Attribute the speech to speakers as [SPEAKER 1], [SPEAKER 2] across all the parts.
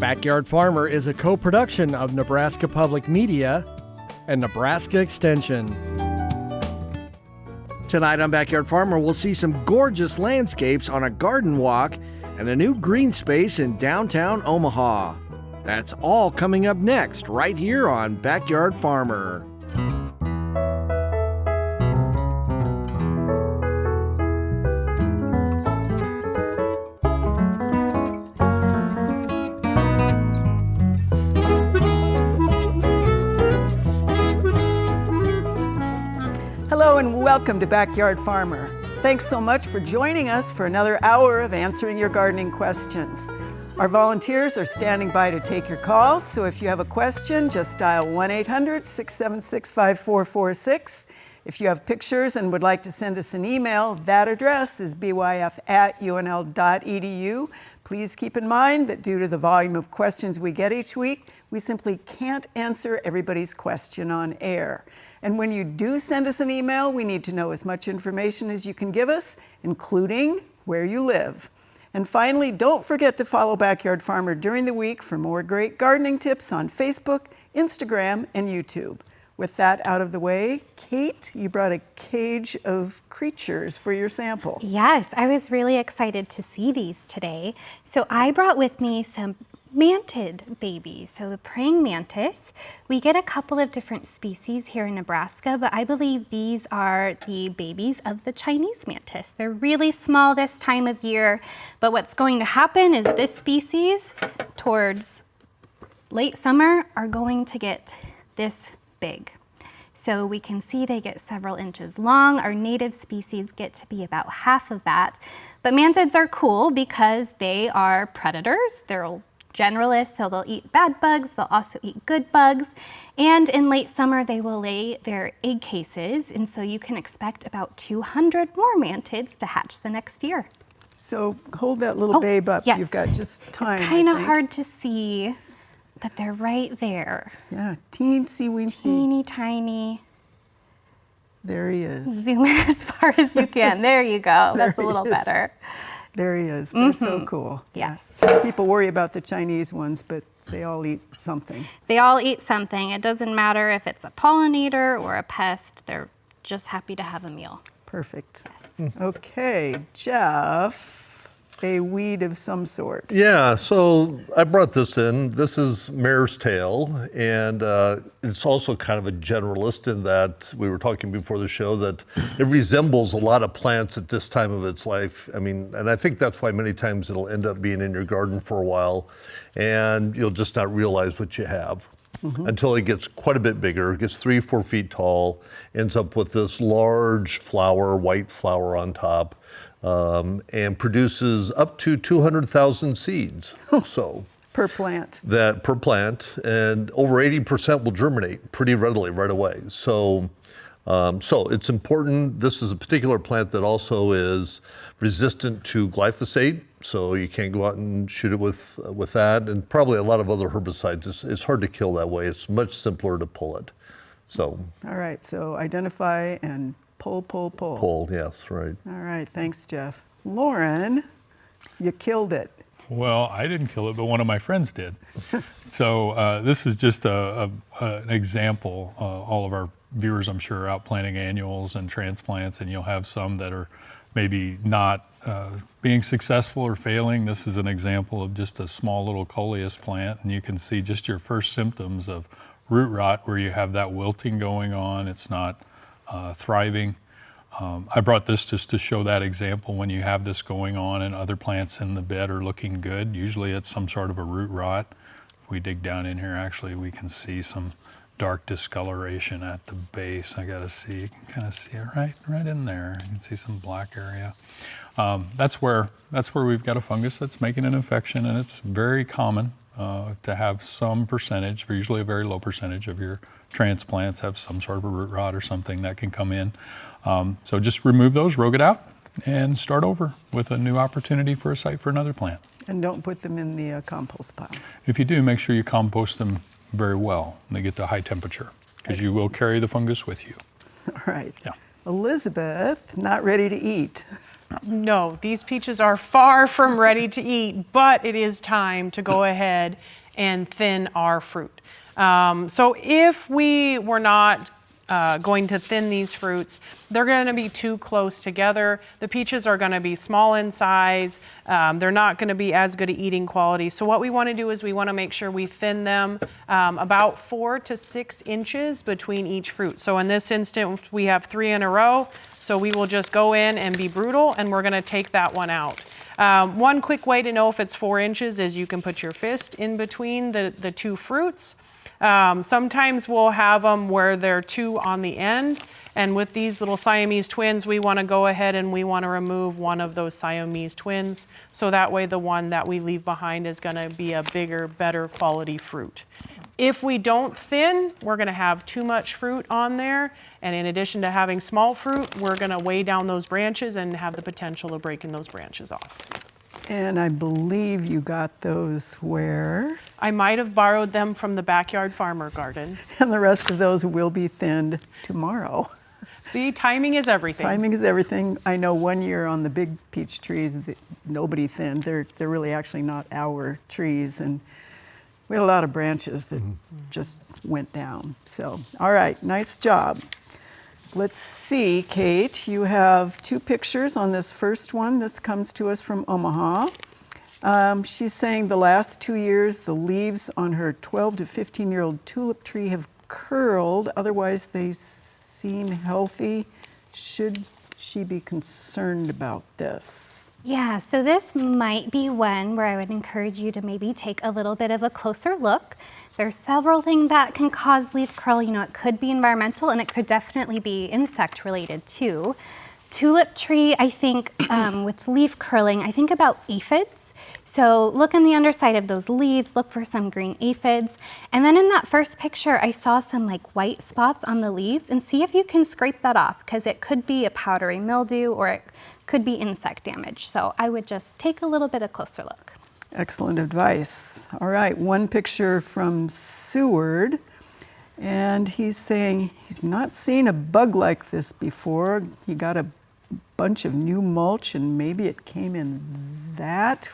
[SPEAKER 1] Backyard Farmer is a co-production of Nebraska Public Media and Nebraska Extension. Tonight on Backyard Farmer, we'll see some gorgeous landscapes on a garden walk and a new green space in downtown Omaha. That's all coming up next, right here on Backyard Farmer.
[SPEAKER 2] Hello and welcome to Backyard Farmer. Thanks so much for joining us for another hour of answering your gardening questions. Our volunteers are standing by to take your calls, so if you have a question, just dial 1-800-676-5446. If you have pictures and would like to send us an email, that address is byf@unl.edu. Please keep in mind that due to the volume of questions we get each week, we simply can't answer everybody's question on air. And when you do send us an email, we need to know as much information as you can give us, including where you live. And finally, don't forget to follow Backyard Farmer during the week for more great gardening tips on Facebook, Instagram, and YouTube. With that out of the way, Kate, you brought a cage of creatures for your sample.
[SPEAKER 3] Yes, I was really excited to see these today. So I brought with me some mantid babies. So the praying mantis, we get a couple of different species here in Nebraska, but I believe these are the babies of the Chinese mantis. They're really small this time of year, but what's going to happen is this species towards late summer are going to get this big. So we can see they get several inches long. Our native species get to be about half of that. But mantids are cool because they are predators. They're generalists, so they'll eat bad bugs, they'll also eat good bugs, and in late summer they will lay their egg cases, and so you can expect about 200 more mantids to hatch the next year.
[SPEAKER 2] So hold that little babe up.
[SPEAKER 3] Yes.
[SPEAKER 2] You've got just time.
[SPEAKER 3] It's kind of hard to see, but they're right there.
[SPEAKER 2] Yeah, teensy weensy.
[SPEAKER 3] Teeny tiny.
[SPEAKER 2] There he is.
[SPEAKER 3] Zoom in as far as you can. There you go. That's a little better.
[SPEAKER 2] There he is. They're so cool.
[SPEAKER 3] Yes.
[SPEAKER 2] People worry about the Chinese ones, but they all eat something.
[SPEAKER 3] They all eat something. It doesn't matter if it's a pollinator or a pest. They're just happy to have a meal.
[SPEAKER 2] Perfect.
[SPEAKER 3] Yes.
[SPEAKER 2] Okay, Jeff, a weed of some sort.
[SPEAKER 4] Yeah, so I brought this in. This is Marestail, and it's also kind of a generalist in that we were talking before the show that it resembles a lot of plants at this time of its life. I mean, and I think that's why many times it'll end up being in your garden for a while, and you'll just not realize what you have. Until it gets quite a bit bigger, it gets 3-4 feet tall, ends up with this large flower, white flower on top, and produces up to 200,000 seeds. So
[SPEAKER 2] Per plant.
[SPEAKER 4] per plant, and over 80% will germinate pretty readily right away. So it's important. This is a particular plant that also is resistant to glyphosate, so you can't go out and shoot it with that, and probably a lot of other herbicides. It's hard to kill that way. It's much simpler to pull it. So.
[SPEAKER 2] All right, so identify and pull.
[SPEAKER 4] Pull, yes, right.
[SPEAKER 2] All right, thanks, Jeff. Lauren, you killed it.
[SPEAKER 5] Well, I didn't kill it, but one of my friends did. So this is just an example. All of our viewers, I'm sure, are out planting annuals and transplants, and you'll have some that are maybe not being successful or failing. This is an example of just a small little Coleus plant, and you can see just your first symptoms of root rot where you have that wilting going on. It's not thriving. I brought this just to show that example when you have this going on and other plants in the bed are looking good. Usually it's some sort of a root rot. If we dig down in here, actually, we can see some dark discoloration at the base. I gotta see, you can kind of see it right in there. You can see some black area. That's where we've got a fungus that's making an infection, and it's very common to have some percentage, usually a very low percentage of your transplants have some sort of a root rot or something that can come in. So just remove those, rogue it out, and start over with a new opportunity for a site for another plant.
[SPEAKER 2] And don't put them in the compost pile.
[SPEAKER 5] If you do, make sure you compost them very well and they get to high temperature, because you will carry the fungus with you.
[SPEAKER 2] All right.
[SPEAKER 5] Yeah.
[SPEAKER 2] Elizabeth, not ready to eat.
[SPEAKER 6] No, these peaches are far from ready to eat, but it is time to go ahead and thin our fruit. So if we were not going to thin these fruits, they're going to be too close together. The peaches are going to be small in size. They're not going to be as good at eating quality. So what we want to do is we want to make sure we thin them about 4 to 6 inches between each fruit. So in this instance, we have 3 in a row. So we will just go in and be brutal, and we're going to take that one out. One quick way to know if it's 4 inches is you can put your fist in between the 2 fruits. Sometimes we'll have them where they're 2 on the end, and with these little Siamese twins, we want to go ahead and we want to remove one of those Siamese twins, so that way the one that we leave behind is going to be a bigger, better quality fruit. If we don't thin, we're going to have too much fruit on there, and in addition to having small fruit, we're going to weigh down those branches and have the potential of breaking those branches off.
[SPEAKER 2] And I believe you got those where?
[SPEAKER 6] I might have borrowed them from the backyard farmer garden.
[SPEAKER 2] And the rest of those will be thinned tomorrow.
[SPEAKER 6] See, timing is everything.
[SPEAKER 2] Timing is everything. I know one year on the big peach trees, nobody thinned. They're really actually not our trees. And we had a lot of branches that just went down. So, all right, nice job. Let's see, Kate, you have 2 pictures on this first one. This comes to us from Omaha. She's saying the last 2 years, the leaves on her 12 to 15-year-old tulip tree have curled. Otherwise, they seem healthy. Should she be concerned about this?
[SPEAKER 3] Yeah, so this might be one where I would encourage you to maybe take a little bit of a closer look. There's several things that can cause leaf curl. You know, it could be environmental and it could definitely be insect related too. Tulip tree, I think with leaf curling, I think about aphids. So look on the underside of those leaves, look for some green aphids. And then in that first picture, I saw some like white spots on the leaves, and see if you can scrape that off, because it could be a powdery mildew or it could be insect damage. So I would just take a little bit of closer look.
[SPEAKER 2] Excellent advice. All right, one picture from Seward, and he's saying he's not seen a bug like this before. He got a bunch of new mulch and maybe it came in that.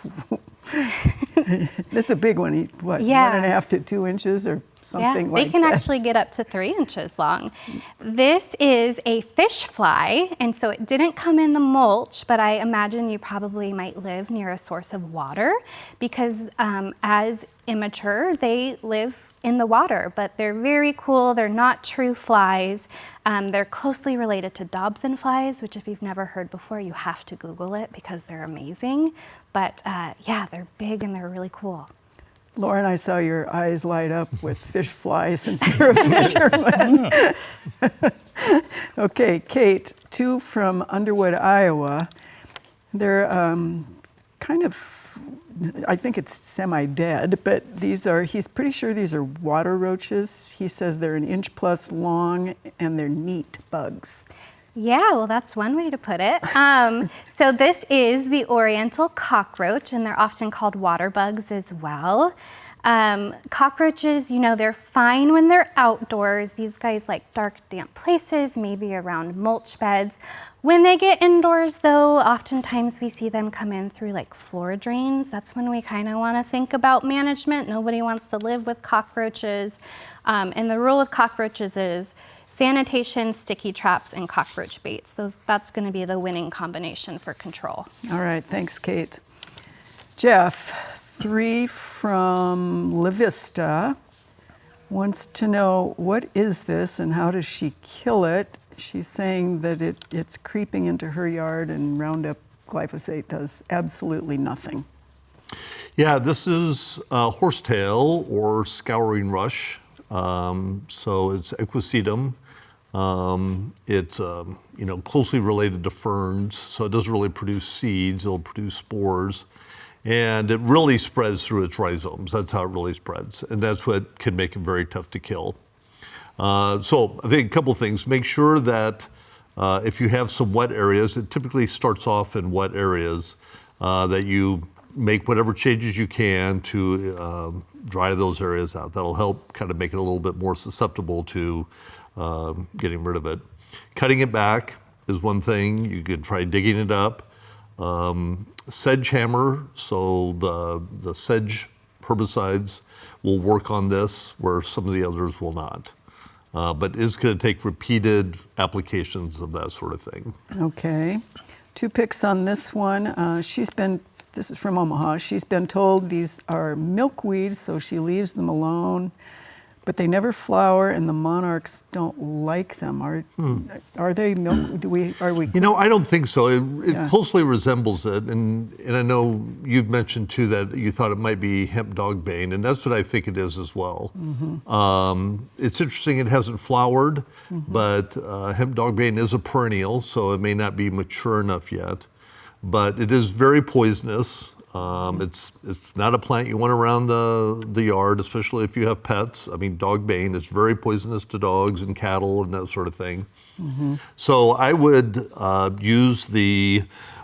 [SPEAKER 2] That's a big one. What, 1.5 to 2 inches or something like that?
[SPEAKER 3] They can actually get up to 3 inches long. This is a fish fly, and so it didn't come in the mulch, but I imagine you probably might live near a source of water, because as immature, they live in the water, but they're very cool. They're not true flies. They're closely related to Dobson flies, which if you've never heard before, you have to Google it because they're amazing. But yeah, they're big and they're really cool.
[SPEAKER 2] Lauren, I saw your eyes light up with fish fly since you're a fisherman. Okay, Kate, 2 from Underwood, Iowa. They're kind of, I think it's semi-dead, but he's pretty sure these are water roaches. He says they're 1 inch plus long and they're neat bugs.
[SPEAKER 3] Yeah, well, that's one way to put it. So this is the Oriental cockroach, and they're often called water bugs as well. Cockroaches, you know, they're fine when they're outdoors. These guys like dark, damp places, maybe around mulch beds. When they get indoors, though, oftentimes we see them come in through like floor drains. That's when we kind of want to think about management. Nobody wants to live with cockroaches. And the rule with cockroaches is sanitation, sticky traps, and cockroach baits. That's going to be the winning combination for control.
[SPEAKER 2] All right, thanks, Kate. Jeff, 3 from La Vista, wants to know, what is this and how does she kill it? She's saying that it's creeping into her yard and Roundup glyphosate does absolutely nothing.
[SPEAKER 4] Yeah, this is horsetail or scouring rush. So it's equisetum. It's closely related to ferns, so it doesn't really produce seeds. It'll produce spores, and it really spreads through its rhizomes. That's how it really spreads, and that's what can make it very tough to kill. So I think a couple things. Make sure that if you have some wet areas, it typically starts off in wet areas, that you make whatever changes you can to dry those areas out. That'll help kind of make it a little bit more susceptible to getting rid of it. Cutting it back is one thing. You can try digging it up. sedge hammer, so the sedge herbicides will work on this where some of the others will not. But it's going to take repeated applications of that sort of thing.
[SPEAKER 2] Okay. 2 picks on this one. This is from Omaha. She's been told these are milkweeds, so she leaves them alone. But they never flower, and the monarchs don't like them. Are they milk? Are we?
[SPEAKER 4] You know, I don't think so. It closely resembles it, and I know you've mentioned too that you thought it might be hemp dogbane, and that's what I think it is as well. It's interesting; it hasn't flowered, but hemp dogbane is a perennial, so it may not be mature enough yet. But it is very poisonous. It's not a plant you want around the yard, especially if you have pets. I mean, dogbane is very poisonous to dogs and cattle and that sort of thing. So I would use the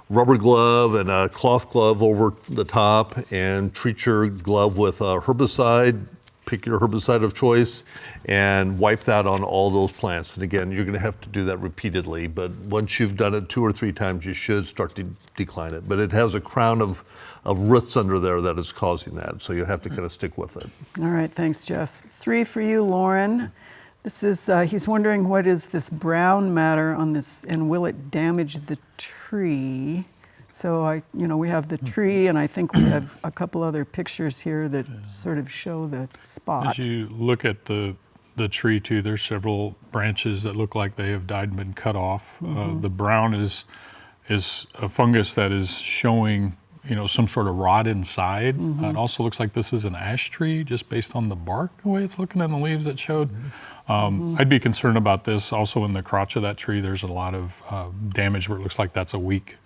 [SPEAKER 4] rubber glove and a cloth glove over the top and treat your glove with a herbicide. Pick your herbicide of choice and wipe that on all those plants. And again, you're going to have to do that repeatedly, but once you've done it 2 or 3 times, you should start to decline it. But it has a crown of roots under there that is causing that, so you have to kind of stick with it.
[SPEAKER 2] All right, thanks, Jeff. 3 for you, Lauren. This is, he's wondering what is this brown matter on this, and will it damage the tree? So we have the tree, and I think we have a couple other pictures here that sort of show the spot.
[SPEAKER 5] As you look at the tree too, there's several branches that look like they have died and been cut off. The brown is a fungus that is showing, some sort of rot inside. It also looks like this is an ash tree, just based on the bark, the way it's looking and the leaves that showed. I'd be concerned about this. Also in the crotch of that tree, there's a lot of damage where it looks like that's a weak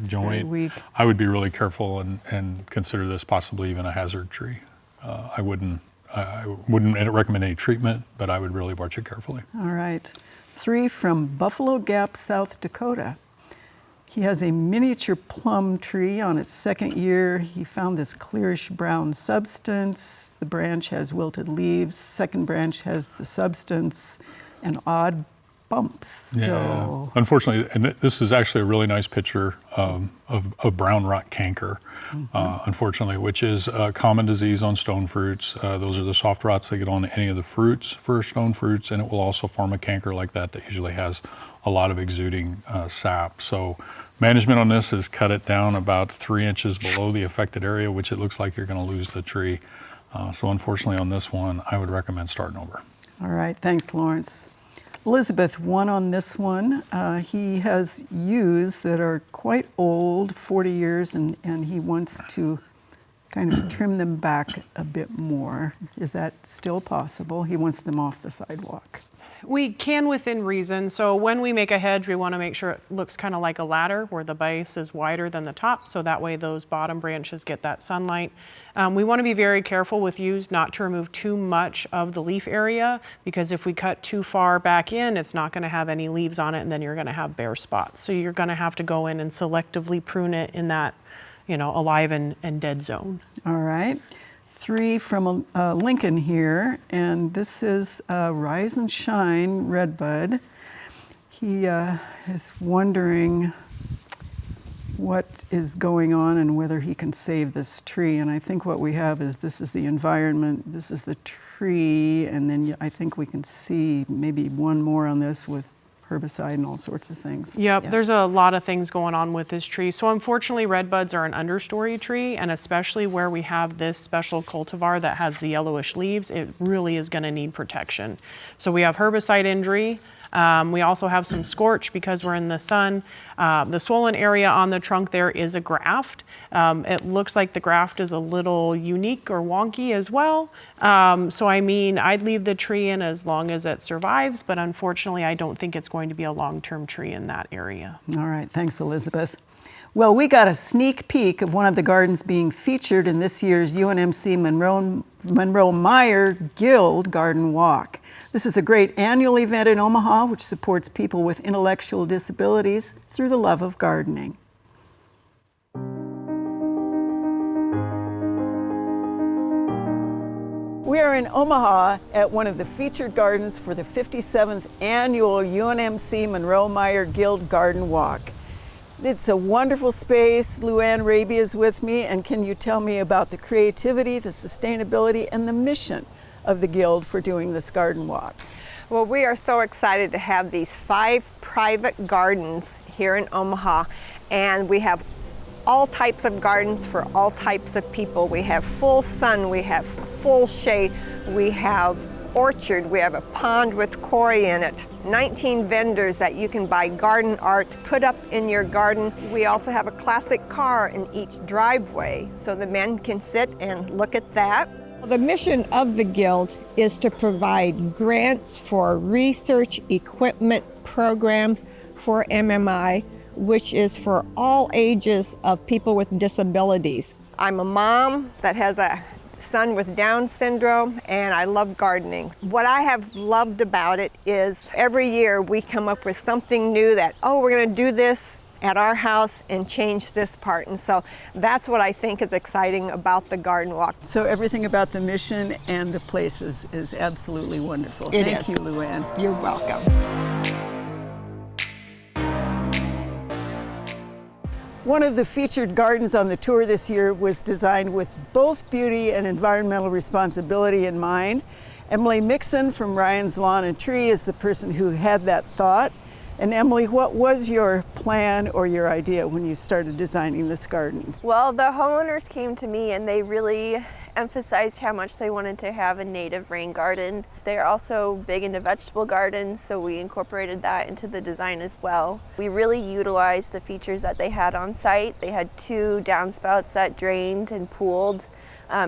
[SPEAKER 5] joint.
[SPEAKER 2] Weak.
[SPEAKER 5] I would be really careful and consider this possibly even a hazard tree. I wouldn't recommend any treatment, but I would really watch it carefully.
[SPEAKER 2] All right. 3 from Buffalo Gap, South Dakota. He has a miniature plum tree on its 2nd year. He found this clearish brown substance. The branch has wilted leaves. 2nd branch has the substance and odd bumps.
[SPEAKER 5] Yeah,
[SPEAKER 2] so.
[SPEAKER 5] Unfortunately, and this is actually a really nice picture of brown rot canker, unfortunately, which is a common disease on stone fruits. Those are the soft rots that get on any of the fruits for stone fruits, and it will also form a canker like that usually has a lot of exuding sap. So management on this is cut it down about 3 inches below the affected area, which it looks like you're going to lose the tree. So unfortunately on this one, I would recommend starting over.
[SPEAKER 2] All right, thanks, Lawrence. Elizabeth, 1 on this one. He has yews that are quite old, 40 years, and he wants to kind of trim them back a bit more. Is that still possible? He wants them off the sidewalk.
[SPEAKER 6] We can within reason. So when we make a hedge, we want to make sure it looks kind of like a ladder where the base is wider than the top, so that way those bottom branches get that sunlight. We want to be very careful with yews not to remove too much of the leaf area, because if we cut too far back in, it's not going to have any leaves on it, and then you're going to have bare spots. So you're going to have to go in and selectively prune it in that, alive and dead zone.
[SPEAKER 2] All right. 3 from Lincoln here, and this is Rise and Shine Redbud. He is wondering what is going on and whether he can save this tree. And I think what we have is this is the environment, this is the tree, and then I think we can see maybe one more on this with herbicide and all sorts of things.
[SPEAKER 6] Yep, yeah. There's a lot of things going on with this tree. So unfortunately, redbuds are an understory tree, and especially where we have this special cultivar that has the yellowish leaves, it really is going to need protection. So we have herbicide injury. We also have some scorch because we're in the sun. The swollen area on the trunk there is a graft. It looks like the graft is a little unique or wonky as well. So I'd leave the tree in as long as it survives, but unfortunately I don't think it's going to be a long-term tree in that area.
[SPEAKER 2] All right, thanks, Elizabeth. Well, we got a sneak peek of one of the gardens being featured in this year's UNMC Monroe-Meyer Guild Garden Walk. This is a great annual event in Omaha which supports people with intellectual disabilities through the love of gardening. We are in Omaha at one of the featured gardens for the 57th annual UNMC Monroe-Meyer Guild Garden Walk. It's a wonderful space. Luann Raby is with me, and can you tell me about the creativity, the sustainability, and the mission of the Guild for doing this garden walk?
[SPEAKER 7] Well, we are so excited to have these 5 private gardens here in Omaha, and we have all types of gardens for all types of people. We have full sun, we have full shade, we have orchard, we have a pond with quarry in it, 19 vendors that you can buy garden art, put up in your garden. We also have a classic car in each driveway, so the men can sit and look at that.
[SPEAKER 8] The mission of the Guild is to provide grants for research equipment programs for MMI, which is for all ages of people with disabilities.
[SPEAKER 7] I'm a mom that has a son with Down syndrome, and I love gardening. What I have loved about it is every year we come up with something new that, oh, we're going to do this at our house and change this part. And so that's what I think is exciting about the garden walk.
[SPEAKER 2] So everything about the mission and the places is absolutely wonderful. Thank you, Luann.
[SPEAKER 8] You're welcome.
[SPEAKER 2] One of the featured gardens on the tour this year was designed with both beauty and environmental responsibility in mind. Emily Mixon from Ryan's Lawn and Tree is the person who had that thought. And Emily, what was your plan or your idea when you started designing this garden?
[SPEAKER 9] Well, the homeowners came to me and they really emphasized how much they wanted to have a native rain garden. They're also big into vegetable gardens, so we incorporated that into the design as well. We really utilized the features that they had on site. They had 2 downspouts that drained and pooled,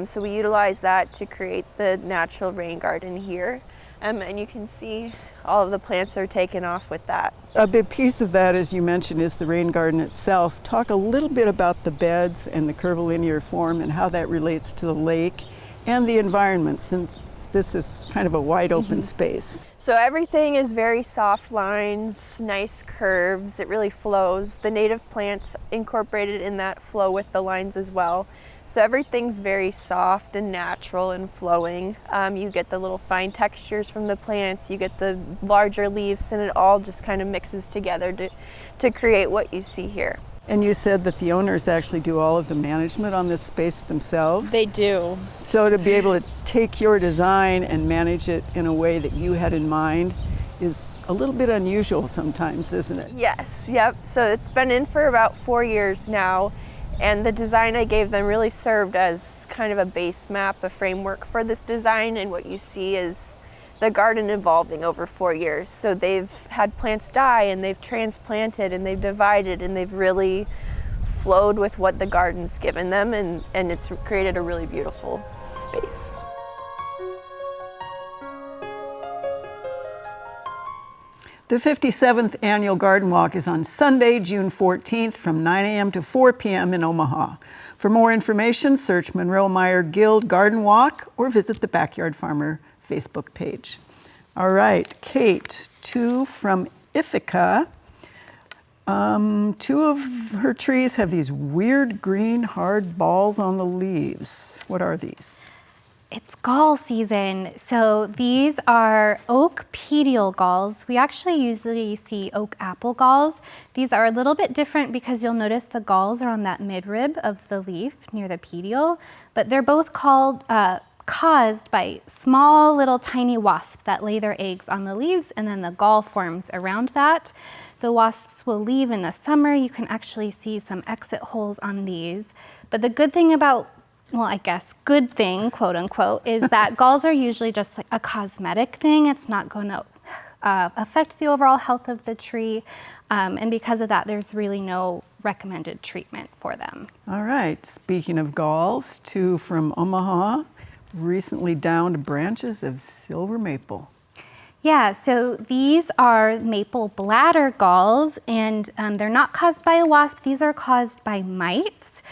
[SPEAKER 9] so we utilized that to create the natural rain garden here. And you can see all of the plants are taken off with that.
[SPEAKER 2] A big piece of that, as you mentioned, is the rain garden itself. Talk a little bit about the beds and the curvilinear form and how that relates to the lake and the environment, since this is kind of a wide open space.
[SPEAKER 9] So everything is very soft lines, nice curves. It really flows. The native plants incorporated in that flow with the lines as well. So everything's very soft and natural and flowing. You get the little fine textures from the plants, you get the larger leaves, and it all just kind of mixes together to create what you see here.
[SPEAKER 2] And you said that the owners actually do all of the management on this space themselves?
[SPEAKER 9] They do.
[SPEAKER 2] So to be able to take your design and manage it in a way that you had in mind is a little bit unusual sometimes, isn't it?
[SPEAKER 9] Yes, yep. So it's been in for about 4 years now. And the design I gave them really served as kind of a base map, a framework for this design. And what you see is the garden evolving over 4 years. So they've had plants die and they've transplanted and they've divided and they've really flowed with what the garden's given them, and it's created a really beautiful space.
[SPEAKER 2] The 57th Annual Garden Walk is on Sunday, June 14th from 9 a.m. to 4 p.m. in Omaha. For more information, search Monroe-Meyer Guild Garden Walk or visit the Backyard Farmer Facebook page. All right, Kate, 2 from Ithaca. 2 of her trees have these weird green hard balls on the leaves. What are these?
[SPEAKER 3] It's gall season. So these are oak petiole galls. We actually usually see oak apple galls. These are a little bit different because you'll notice the galls are on that midrib of the leaf near the petiole, but they're both caused by small little tiny wasps that lay their eggs on the leaves, and then the gall forms around that. The wasps will leave in the summer. You can actually see some exit holes on these. But the good thing about, well, I guess good thing, quote unquote, is that galls are usually just like a cosmetic thing. It's not going to affect the overall health of the tree. And because of that, there's really no recommended treatment for them.
[SPEAKER 2] All right, speaking of galls, 2 from Omaha, recently downed branches of silver maple.
[SPEAKER 3] Yeah, so these are maple bladder galls, and they're not caused by a wasp. These are caused by mites.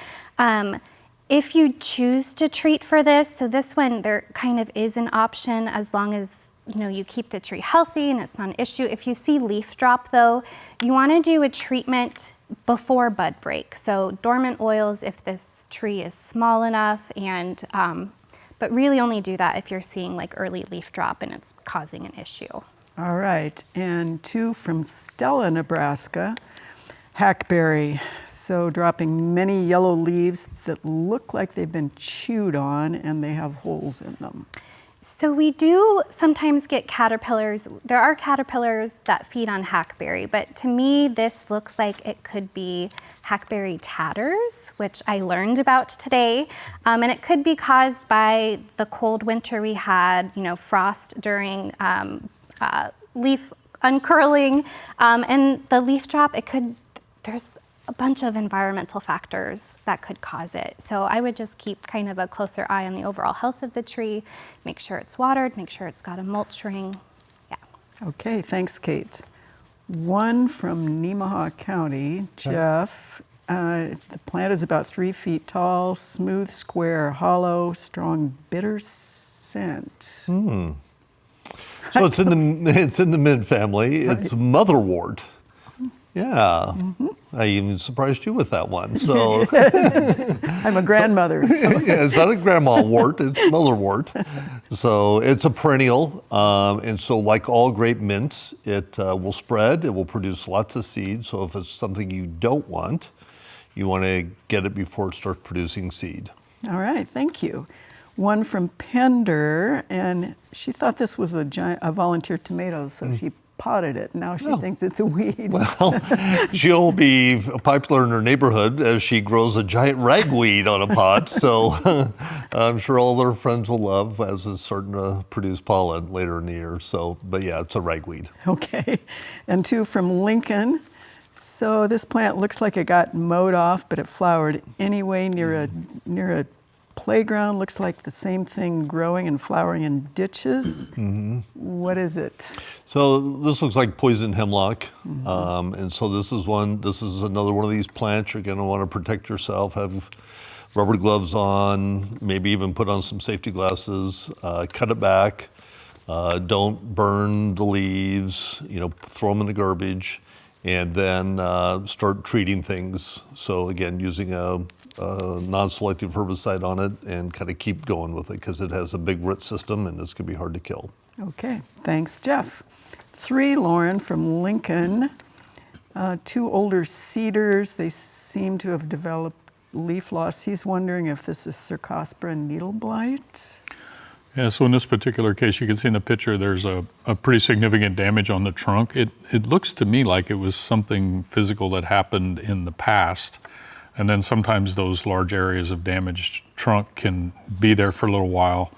[SPEAKER 3] If you choose to treat for this, so this one, there kind of is an option as long as you keep the tree healthy and it's not an issue. If you see leaf drop though, you want to do a treatment before bud break. So dormant oils if this tree is small enough, and but really only do that if you're seeing like early leaf drop and it's causing an issue.
[SPEAKER 2] All right, and 2 from Stella, Nebraska. Hackberry, so dropping many yellow leaves that look like they've been chewed on and they have holes in them.
[SPEAKER 3] So we do sometimes get caterpillars. There are caterpillars that feed on hackberry, but to me this looks like it could be hackberry tatters, which I learned about today. And it could be caused by the cold winter we had, frost during leaf uncurling, and the leaf drop, there's a bunch of environmental factors that could cause it. So I would just keep kind of a closer eye on the overall health of the tree, make sure it's watered, make sure it's got a mulch ring. Yeah.
[SPEAKER 2] Okay, thanks, Kate. One from Nemaha County, Jeff. The plant is about 3 feet tall, smooth, square, hollow, strong, bitter scent.
[SPEAKER 4] So it's in the mint family. It's Motherwort. Yeah, I even surprised you with that one. So
[SPEAKER 2] I'm a grandmother. So.
[SPEAKER 4] Yeah, it's not a grandma wort, it's motherwort. So it's a perennial, and so like all grape mints, it will spread, it will produce lots of seed. So if it's something you don't want, you want to get it before it starts producing seed.
[SPEAKER 2] All right, thank you. One from Pender, and she thought this was a volunteer tomato, so she potted it. Now she thinks it's a weed.
[SPEAKER 4] Well, she'll be popular in her neighborhood as she grows a giant ragweed on a pot. So I'm sure all their friends will love as it's starting to produce pollen later in the year. So, but yeah, it's a ragweed.
[SPEAKER 2] Okay. And 2 from Lincoln. So this plant looks like it got mowed off, but it flowered anyway near a playground. Looks like the same thing growing and flowering in ditches. What is it?
[SPEAKER 4] So this looks like poison hemlock. And so this is another one of these plants. You're gonna wanna protect yourself, have rubber gloves on, maybe even put on some safety glasses, cut it back. Don't burn the leaves, throw them in the garbage, and then start treating things. So again, using a non-selective herbicide on it and kind of keep going with it because it has a big root system and it's gonna be hard to kill.
[SPEAKER 2] Okay, thanks, Jeff. 3, Lauren from Lincoln. 2 older cedars, they seem to have developed leaf loss. He's wondering if this is Cercospora needle blight.
[SPEAKER 5] Yeah, so in this particular case, you can see in the picture there's a pretty significant damage on the trunk. It looks to me like it was something physical that happened in the past. And then sometimes those large areas of damaged trunk can be there for a little while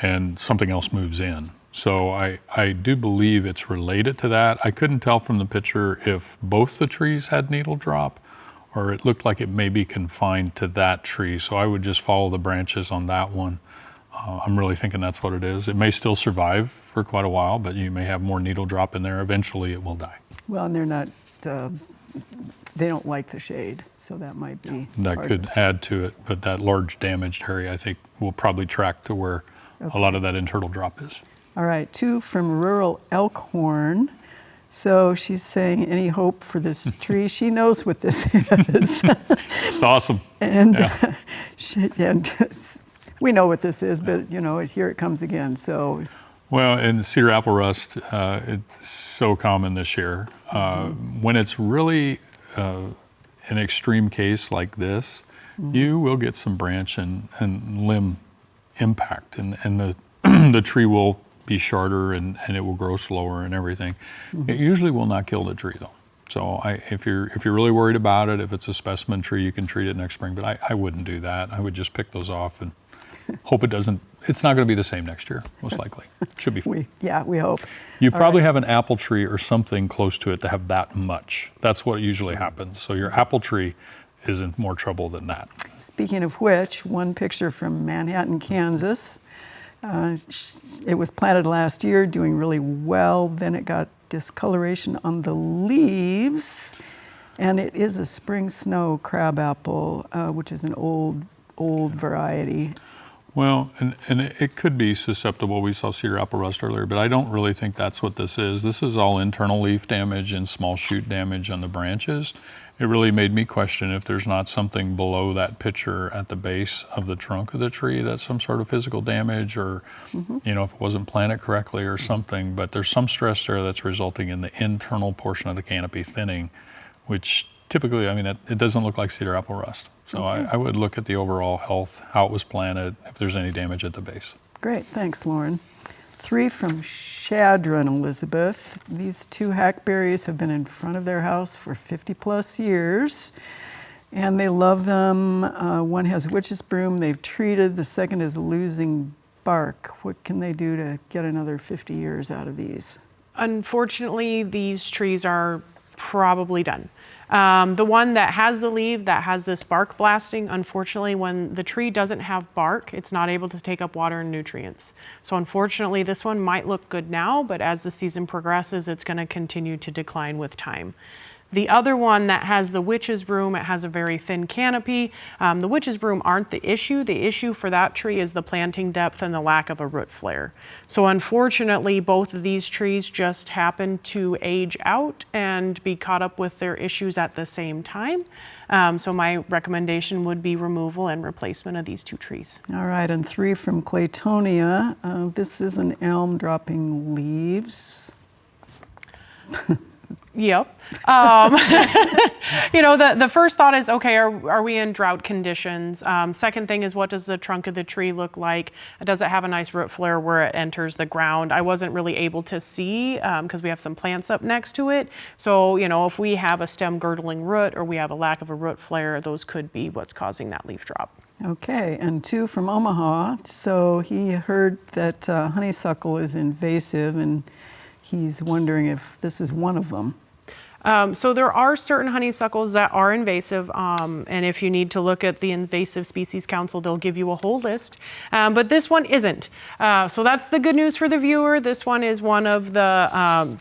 [SPEAKER 5] and something else moves in. So I do believe it's related to that. I couldn't tell from the picture if both the trees had needle drop or it looked like it may be confined to that tree. So I would just follow the branches on that one. I'm really thinking that's what it is. It may still survive for quite a while, but you may have more needle drop in there. Eventually it will die.
[SPEAKER 2] Well, and they're not, they don't like the shade, so that might be
[SPEAKER 5] That could add to it, but that large damaged area I think will probably track to where a lot of that internal drop is.
[SPEAKER 2] All right, 2 from Rural Elkhorn. So she's saying, any hope for this tree? She knows what this is.
[SPEAKER 5] It's awesome.
[SPEAKER 2] And, and we know what this is, but here it comes again. So,
[SPEAKER 5] well, in cedar apple rust, it's so common this year. When it's really an extreme case like this, you will get some branch and limb impact, and the the tree will be shorter and it will grow slower and everything. It usually will not kill the tree though. So if you're really worried about it, if it's a specimen tree, you can treat it next spring, but I wouldn't do that. I would just pick those off and hope it's not going to be the same next year, most likely. Should be fine.
[SPEAKER 2] We hope.
[SPEAKER 5] You probably have an apple tree or something close to it to have that much. That's what usually happens. So your apple tree is in more trouble than that.
[SPEAKER 2] Speaking of which, one picture from Manhattan, Kansas. It was planted last year, doing really well. Then it got discoloration on the leaves. And it is a spring snow crabapple, which is an old variety.
[SPEAKER 5] Well, and it could be susceptible. We saw cedar apple rust earlier, but I don't really think that's what this is. This is all internal leaf damage and small shoot damage on the branches. It really made me question if there's not something below that picture at the base of the trunk of the tree that's some sort of physical damage, or if it wasn't planted correctly or something. But there's some stress there that's resulting in the internal portion of the canopy thinning, which typically, I mean, it doesn't look like cedar apple rust. So I would look at the overall health, how it was planted, if there's any damage at the base.
[SPEAKER 2] Great, thanks, Lauren. 3 from Shadron Elizabeth. These 2 hackberries have been in front of their house for 50 plus years, and they love them. One has witch's broom they've treated. The second is losing bark. What can they do to get another 50 years out of these?
[SPEAKER 6] Unfortunately, these trees are probably done. The one that has the leaf that has this bark blasting, unfortunately, when the tree doesn't have bark, it's not able to take up water and nutrients. So unfortunately, this one might look good now, but as the season progresses, it's going to continue to decline with time. The other one that has the witch's broom, it has a very thin canopy. The witch's broom aren't the issue. The issue for that tree is the planting depth and the lack of a root flare. So unfortunately, both of these trees just happen to age out and be caught up with their issues at the same time. So my recommendation would be removal and replacement of these 2 trees.
[SPEAKER 2] All right, and 3 from Claytonia. This is an elm dropping leaves.
[SPEAKER 6] Yep. You know, the first thought is, okay, are we in drought conditions? Second thing is, what does the trunk of the tree look like? Does it have a nice root flare where it enters the ground? I wasn't really able to see because we have some plants up next to it. So, you know, if we have a stem girdling root or we have a lack of a root flare, those could be what's causing that leaf drop.
[SPEAKER 2] Okay, and 2 from Omaha. So he heard that honeysuckle is invasive, and he's wondering if this is one of them.
[SPEAKER 6] So there are certain honeysuckles that are invasive, and if you need to look at the Invasive Species Council, they'll give you a whole list, but this one isn't. So that's the good news for the viewer. This one is one of the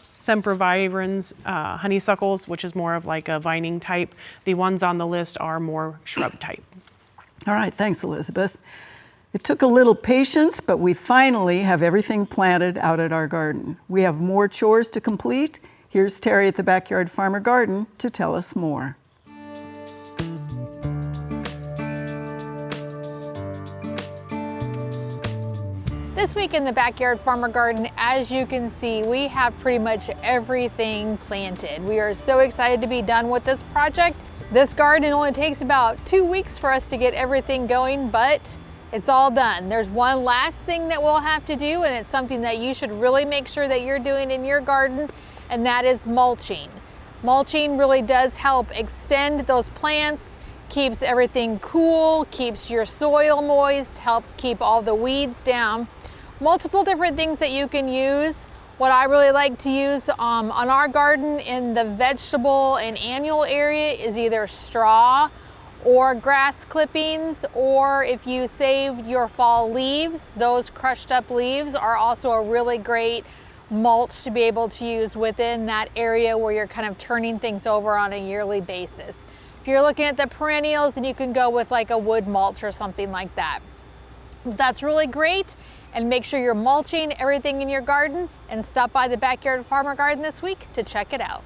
[SPEAKER 6] sempervirens honeysuckles, which is more of like a vining type. The ones on the list are more shrub type.
[SPEAKER 2] All right, thanks, Elizabeth. It took a little patience, but we finally have everything planted out at our garden. We have more chores to complete. Here's Terry at the Backyard Farmer Garden to tell us more.
[SPEAKER 10] This week in the Backyard Farmer Garden, as you can see, we have pretty much everything planted. We are so excited to be done with this project. This garden only takes about 2 weeks for us to get everything going, but it's all done. There's one last thing that we'll have to do, and it's something that you should really make sure that you're doing in your garden, and that is mulching. Mulching really does help extend those plants, keeps everything cool, keeps your soil moist, helps keep all the weeds down. Multiple different things that you can use. What I really like to use on our garden in the vegetable and annual area is either straw or grass clippings, or if you saved your fall leaves, those crushed up leaves are also a really great mulch to be able to use within that area where you're kind of turning things over on a yearly basis. If you're looking at the perennials, then you can go with like a wood mulch or something like that. That's really great. And make sure you're mulching everything in your garden, and stop by the Backyard Farmer Garden this week to check it out.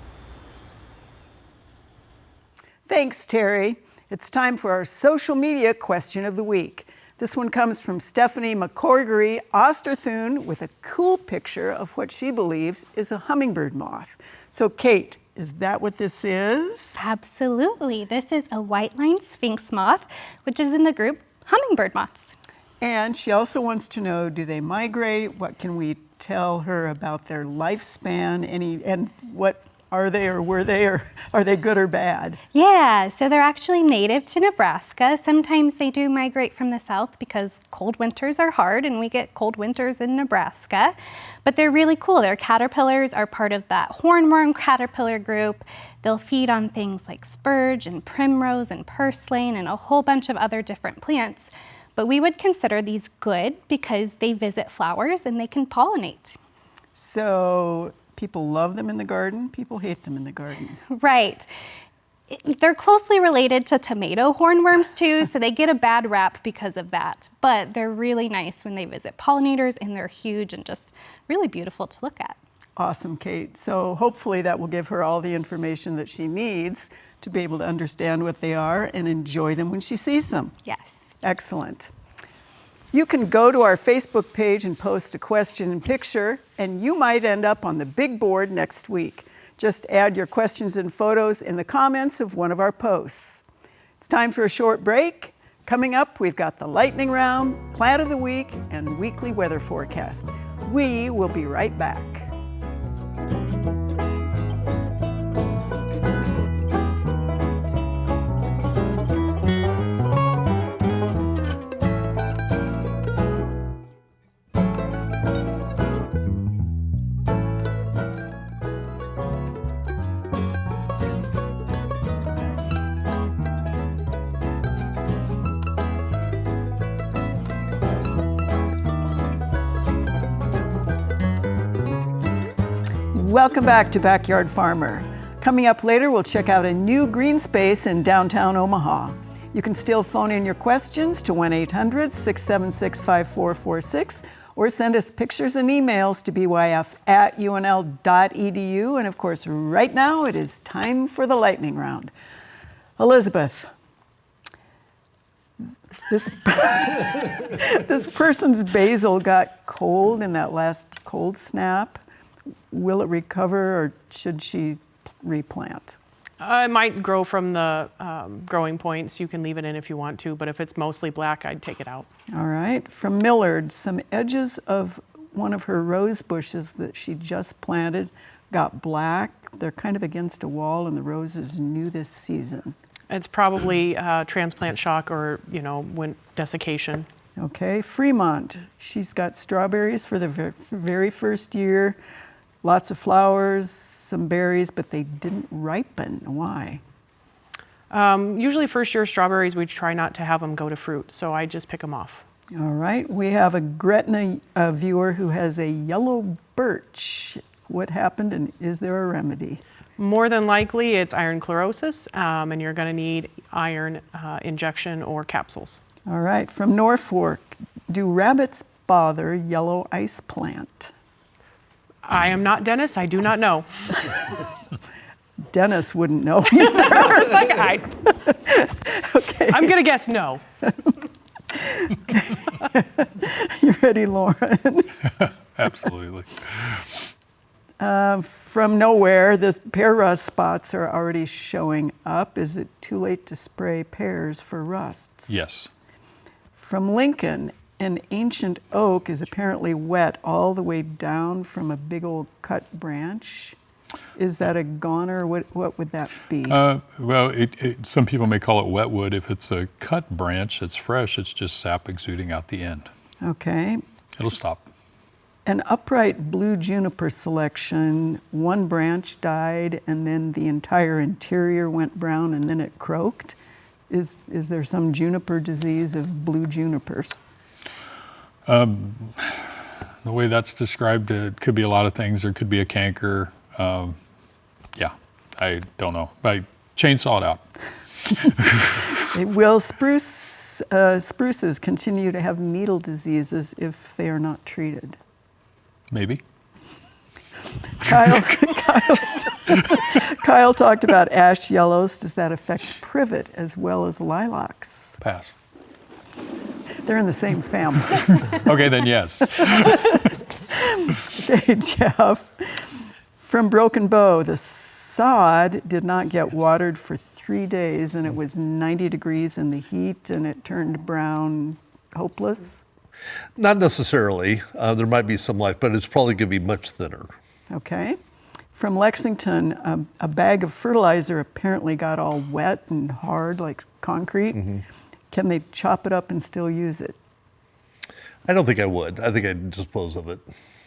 [SPEAKER 2] Thanks, Terry. It's time for our social media question of the week. This one comes from Stephanie McCorgery Osterthun with a cool picture of what she believes is a hummingbird moth. So Kate, is that what this is?
[SPEAKER 3] Absolutely. This is a white-lined sphinx moth, which is in the group hummingbird moths.
[SPEAKER 2] And she also wants to know, do they migrate? What can we tell her about their lifespan? And what are they, or were they, or are they good or bad?
[SPEAKER 3] Yeah, so they're actually native to Nebraska. Sometimes they do migrate from the south because cold winters are hard and we get cold winters in Nebraska. But they're really cool. Their caterpillars are part of that hornworm caterpillar group. They'll feed on things like spurge and primrose and purslane and a whole bunch of other different plants. But we would consider these good because they visit flowers and they can pollinate.
[SPEAKER 2] So people love them in the garden, people hate them in the garden.
[SPEAKER 3] Right. They're closely related to tomato hornworms too, so they get a bad rap because of that. But they're really nice when they visit pollinators, and they're huge and just really beautiful to look at.
[SPEAKER 2] Awesome, Kate. So hopefully that will give her all the information that she needs to be able to understand what they are and enjoy them when she sees them.
[SPEAKER 3] Yes.
[SPEAKER 2] Excellent. You can go to our Facebook page and post a question and picture, and you might end up on the big board next week. Just add your questions and photos in the comments of one of our posts. It's time for a short break. Coming up, we've got the lightning round, plant of the week, and weekly weather forecast. We will be right back. Welcome back to Backyard Farmer. Coming up later, we'll check out a new green space in downtown Omaha. You can still phone in your questions to 1-800-676-5446 or send us pictures and emails to byf@unl.edu. And of course, right now it is time for the lightning round. Elizabeth, this person's basil got cold in that last cold snap. Will it recover, or should she replant?
[SPEAKER 6] It might grow from the growing points. You can leave it in if you want to, but if it's mostly black, I'd take it out.
[SPEAKER 2] All right. From Millard, some edges of one of her rose bushes that she just planted got black. They're kind of against a wall, and the rose is new this season.
[SPEAKER 6] It's probably transplant shock or, desiccation.
[SPEAKER 2] Okay. Fremont, she's got strawberries for the very first year. Lots of flowers, some berries, but they didn't ripen. Why?
[SPEAKER 6] Usually first year strawberries, we try not to have them go to fruit, so I just pick them off.
[SPEAKER 2] All right, we have a Gretna viewer who has a yellow birch. What happened, and is there a remedy?
[SPEAKER 6] More than likely it's iron chlorosis, and you're gonna need iron injection or capsules.
[SPEAKER 2] All right, from Norfolk, do rabbits bother yellow ice plant?
[SPEAKER 6] I am not Dennis, I do not know.
[SPEAKER 2] Dennis wouldn't know either.
[SPEAKER 6] Okay. I'm gonna guess no.
[SPEAKER 2] You ready, Lauren?
[SPEAKER 5] Absolutely.
[SPEAKER 2] From nowhere, the pear rust spots are already showing up. Is it too late to spray pears for rusts?
[SPEAKER 5] Yes.
[SPEAKER 2] From Lincoln, an ancient oak is apparently wet all the way down from a big old cut branch. Is that a goner? What would that be?
[SPEAKER 5] Well, some people may call it wetwood. If it's a cut branch, it's fresh, it's just sap exuding out the end.
[SPEAKER 2] Okay.
[SPEAKER 5] It'll stop.
[SPEAKER 2] An upright blue juniper selection, one branch died and then the entire interior went brown and then it croaked. Is there some juniper disease of blue junipers?
[SPEAKER 5] The way that's described, it could be a lot of things. There could be a canker. Yeah, I don't know. I chainsaw it out.
[SPEAKER 2] Will spruces continue to have needle diseases if they are not treated?
[SPEAKER 5] Maybe.
[SPEAKER 2] Kyle talked about ash yellows. Does that affect privet as well as lilacs?
[SPEAKER 5] Pass.
[SPEAKER 2] They're in the same family.
[SPEAKER 5] Okay, then yes.
[SPEAKER 2] Okay, Jeff. From Broken Bow, the sod did not get watered for 3 days and it was 90 degrees in the heat and it turned brown, hopeless?
[SPEAKER 4] Not necessarily. There might be some life, but it's probably going to be much thinner.
[SPEAKER 2] Okay. From Lexington, a bag of fertilizer apparently got all wet and hard like concrete. Mm-hmm. Can they chop it up and still use it?
[SPEAKER 4] I don't think I would. I think I'd dispose of it.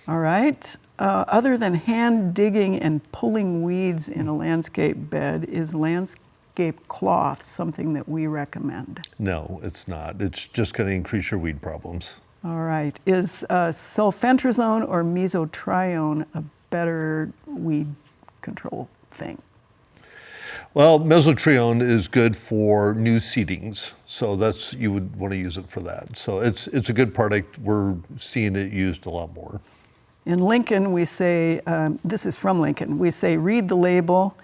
[SPEAKER 2] All right. Other than hand digging and pulling weeds in a landscape bed, is landscape cloth something that we recommend?
[SPEAKER 4] No, it's not. It's just going to increase your weed problems.
[SPEAKER 2] All right. Is sulfentrazone or mesotrione a better weed control thing?
[SPEAKER 4] Well, mesotrione is good for new seedings, so you would want to use it for that. So it's a good product. We're seeing it used a lot more.
[SPEAKER 2] In Lincoln, we say, this is from Lincoln, we say read the label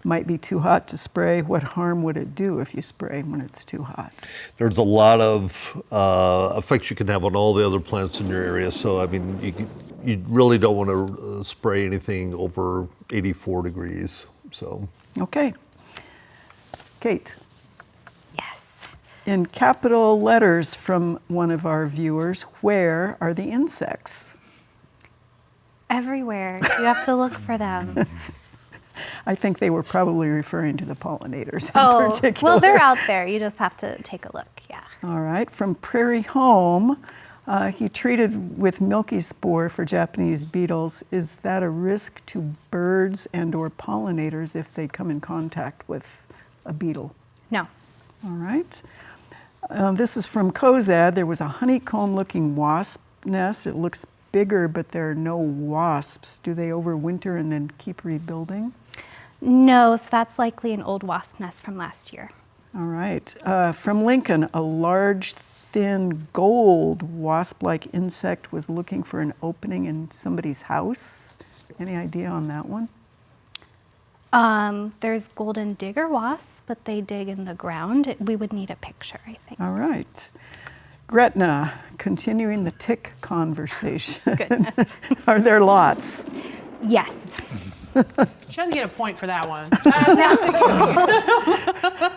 [SPEAKER 2] might be too hot to spray. What harm would it do if you spray when it's too hot?
[SPEAKER 4] There's a lot of effects you can have on all the other plants in your area. So, I mean, you really don't want to spray anything over 84 degrees. So.
[SPEAKER 2] Okay. Kate.
[SPEAKER 3] Yes.
[SPEAKER 2] In capital letters from one of our viewers, where are the insects?
[SPEAKER 3] Everywhere. You have to look for them.
[SPEAKER 2] I think they were probably referring to the pollinators in particular.
[SPEAKER 3] Well, they're out there. You just have to take a look, yeah.
[SPEAKER 2] All right, from Prairie Home, he treated with milky spore for Japanese beetles. Is that a risk to birds and or pollinators if they come in contact with a beetle?
[SPEAKER 3] No.
[SPEAKER 2] All right. This is from Kozad. There was a honeycomb-looking wasp nest. It looks bigger, but there are no wasps. Do they overwinter and then keep rebuilding?
[SPEAKER 3] No, so that's likely an old wasp nest from last year.
[SPEAKER 2] All right. From Lincoln, a large, thin, gold wasp-like insect was looking for an opening in somebody's house. Any idea on that one?
[SPEAKER 3] There's golden digger wasps, but they dig in the ground. We would need a picture, I think.
[SPEAKER 2] All right. Gretna, continuing the tick conversation.
[SPEAKER 3] Goodness.
[SPEAKER 2] Are there lots?
[SPEAKER 3] Yes.
[SPEAKER 6] She doesn't get a point for that one.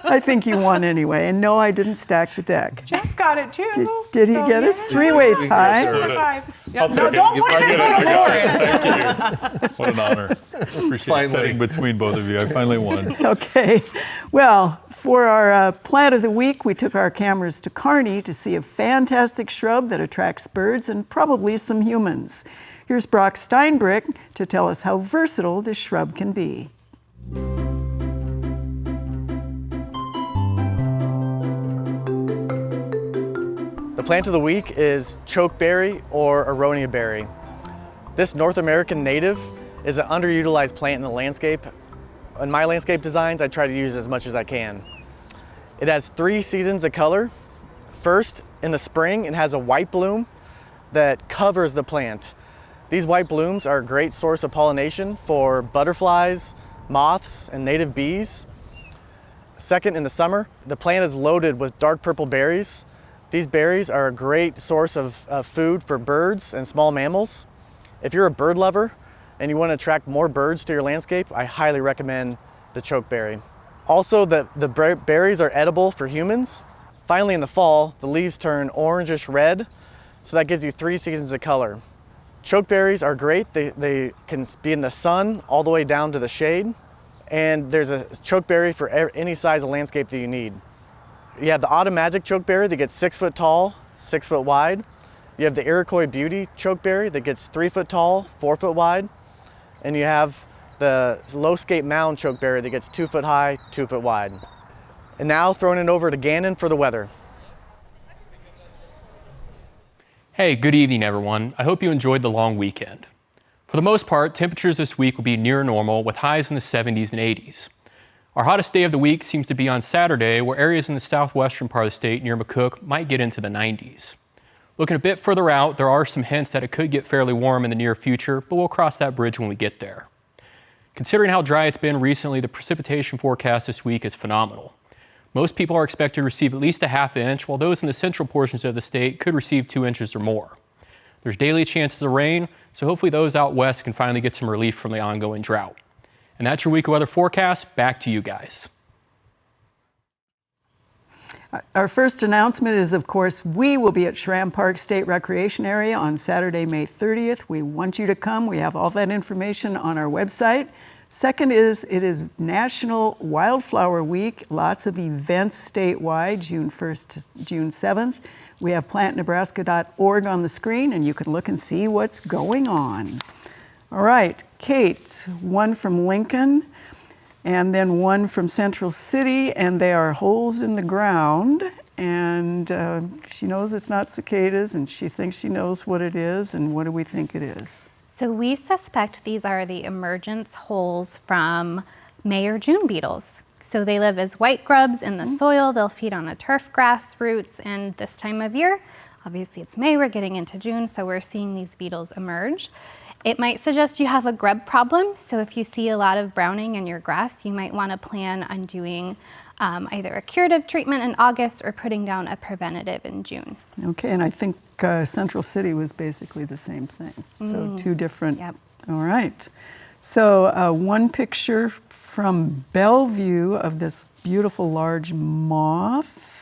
[SPEAKER 2] I think you won anyway. And no, I didn't stack the deck.
[SPEAKER 6] Jeff got it too.
[SPEAKER 2] Did he get it? Three-way tie.
[SPEAKER 6] No, don't put it in
[SPEAKER 5] Thank you. What an honor. Appreciate sitting between both of you. I finally won.
[SPEAKER 2] Okay. Well, for our plant of the week, we took our cameras to Kearney to see a fantastic shrub that attracts birds and probably some humans. Here's Brock Steinbrick to tell us how versatile this shrub can be.
[SPEAKER 11] The plant of the week is chokeberry or Aronia berry. This North American native is an underutilized plant in the landscape. In my landscape designs, I try to use as much as I can. It has 3 seasons of color. First, in the spring, it has a white bloom that covers the plant. These white blooms are a great source of pollination for butterflies, moths, and native bees. Second, in the summer, the plant is loaded with dark purple berries. These berries are a great source of food for birds and small mammals. If you're a bird lover and you want to attract more birds to your landscape, I highly recommend the chokeberry. Also, the berries are edible for humans. Finally, in the fall, the leaves turn orangish red, so that gives you 3 seasons of color. Chokeberries are great. They can be in the sun all the way down to the shade. And there's a chokeberry for any size of landscape that you need. You have the Autumn Magic chokeberry that gets 6 foot tall, 6 foot wide. You have the Iroquois Beauty chokeberry that gets 3 foot tall, 4 foot wide. And you have the Low Scape Mound chokeberry that gets 2 foot high, 2 foot wide. And now throwing it over to Gannon for the weather.
[SPEAKER 12] Hey, good evening everyone. I hope you enjoyed the long weekend. For the most part, temperatures this week will be near normal with highs in the 70s and 80s. Our hottest day of the week seems to be on Saturday, where areas in the southwestern part of the state near McCook might get into the 90s. Looking a bit further out, there are some hints that it could get fairly warm in the near future, but we'll cross that bridge when we get there. Considering how dry it's been recently, the precipitation forecast this week is phenomenal. Most people are expected to receive at least a ½ inch, while those in the central portions of the state could receive 2 inches or more. There's daily chances of rain, so hopefully those out west can finally get some relief from the ongoing drought. And that's your week of weather forecast. Back to you guys.
[SPEAKER 2] Our first announcement is, of course, we will be at Schramm Park State Recreation Area on Saturday, May 30th. We want you to come. We have all that information on our website. Second is, it is National Wildflower Week. Lots of events statewide, June 1st to June 7th. We have plantnebraska.org on the screen, and you can look and see what's going on. All right, Kate, one from Lincoln, and then one from Central City, and they are holes in the ground. And she knows it's not cicadas, and she thinks she knows what it is. And what do we think it is?
[SPEAKER 3] So we suspect these are the emergence holes from May or June beetles. So they live as white grubs in the soil. They'll feed on the turf grass roots. And this time of year, obviously it's May, we're getting into June, so we're seeing these beetles emerge. It might suggest you have a grub problem, so if you see a lot of browning in your grass, you might want to plan on doing either a curative treatment in August or putting down a preventative in June.
[SPEAKER 2] Okay, and I think Central City was basically the same thing. So two different.
[SPEAKER 3] Yep.
[SPEAKER 2] All right. So one picture from Bellevue of this beautiful large moth.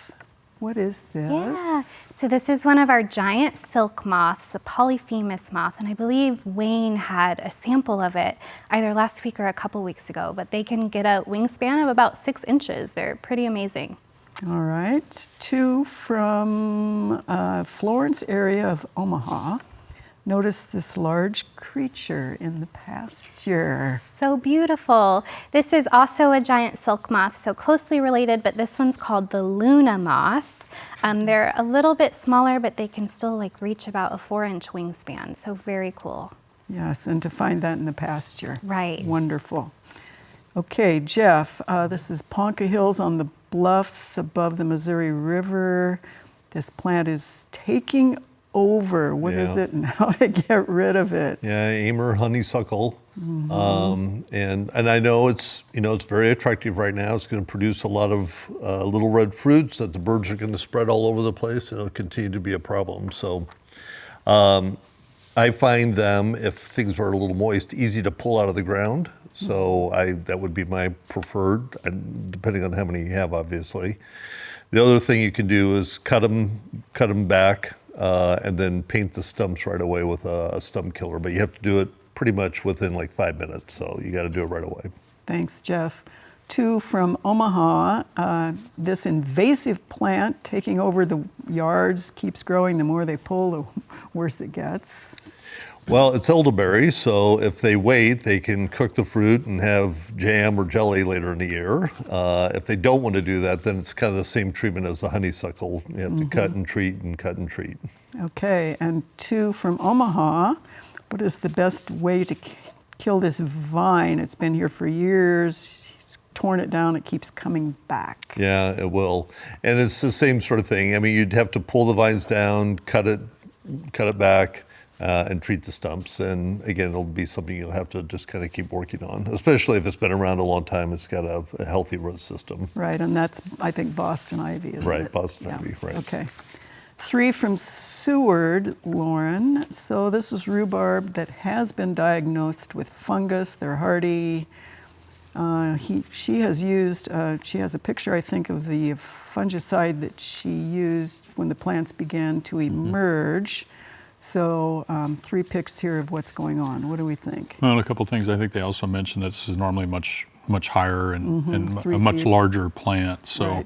[SPEAKER 2] What is this?
[SPEAKER 3] Yeah, so this is one of our giant silk moths, the Polyphemus moth, and I believe Wayne had a sample of it either last week or a couple weeks ago, but they can get a wingspan of about 6 inches. They're pretty amazing.
[SPEAKER 2] All right, two from Florence area of Omaha. Notice this large creature in the pasture.
[SPEAKER 3] So beautiful. This is also a giant silk moth, so closely related, but this one's called the Luna moth. They're a little bit smaller, but they can still like reach about a 4-inch wingspan, so very cool.
[SPEAKER 2] Yes, and to find that in the pasture.
[SPEAKER 3] Right.
[SPEAKER 2] Wonderful. Okay, Jeff, this is Ponca Hills on the bluffs above the Missouri River. This plant is taking over. What is it and how to get rid of it?
[SPEAKER 4] Yeah, Amer honeysuckle. And I know it's very attractive right now. It's going to produce a lot of little red fruits that the birds are going to spread all over the place, and it'll continue to be a problem. So I find them, if things are a little moist, easy to pull out of the ground. So that would be my preferred, depending on how many you have, obviously. The other thing you can do is cut them back. And then paint the stumps right away with a stump killer. But you have to do it pretty much within like 5 minutes, so you got to do it right away.
[SPEAKER 2] Thanks, Jeff. Two from Omaha. This invasive plant taking over the yards keeps growing. The more they pull, the worse it gets.
[SPEAKER 4] Well, it's elderberry, so if they wait, they can cook the fruit and have jam or jelly later in the year. If they don't want to do that, then it's kind of the same treatment as the honeysuckle. You have to cut and treat and cut and treat.
[SPEAKER 2] Okay, and two from Omaha. What is the best way to kill this vine? It's been here for years. He's torn it down. It keeps coming back.
[SPEAKER 4] Yeah, it will. And it's the same sort of thing. I mean, you'd have to pull the vines down, cut it back. And treat the stumps. And again, it'll be something you'll have to just kind of keep working on, especially if it's been around a long time. It's got a healthy root system.
[SPEAKER 2] Right, and that's, I think, Boston ivy, isn't it?
[SPEAKER 4] Right, Boston ivy, right.
[SPEAKER 2] Okay. Three from Seward, Lauren. So this is rhubarb that has been diagnosed with fungus. They're hardy. She has a picture, I think, of the fungicide that she used when the plants began to emerge. So 3 pics here of what's going on. What do we think?
[SPEAKER 5] Well, a couple things. I think they also mentioned that this is normally much higher and a
[SPEAKER 2] 3
[SPEAKER 5] much
[SPEAKER 2] feet.
[SPEAKER 5] larger plant. So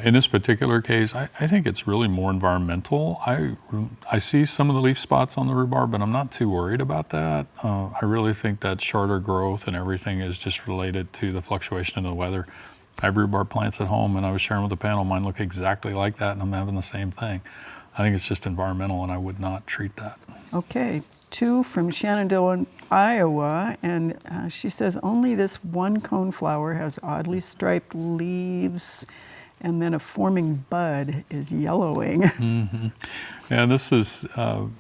[SPEAKER 5] in this particular case, I think it's really more environmental. I see some of the leaf spots on the rhubarb, but I'm not too worried about that. I really think that shorter growth and everything is just related to the fluctuation in the weather. I have rhubarb plants at home, and I was sharing with the panel, mine look exactly like that, and I'm having the same thing. I think it's just environmental, and I would not treat that.
[SPEAKER 2] Okay, 2 from Shenandoah, Iowa, and she says only this one coneflower has oddly striped leaves, and then a forming bud is yellowing.
[SPEAKER 5] Yeah, this is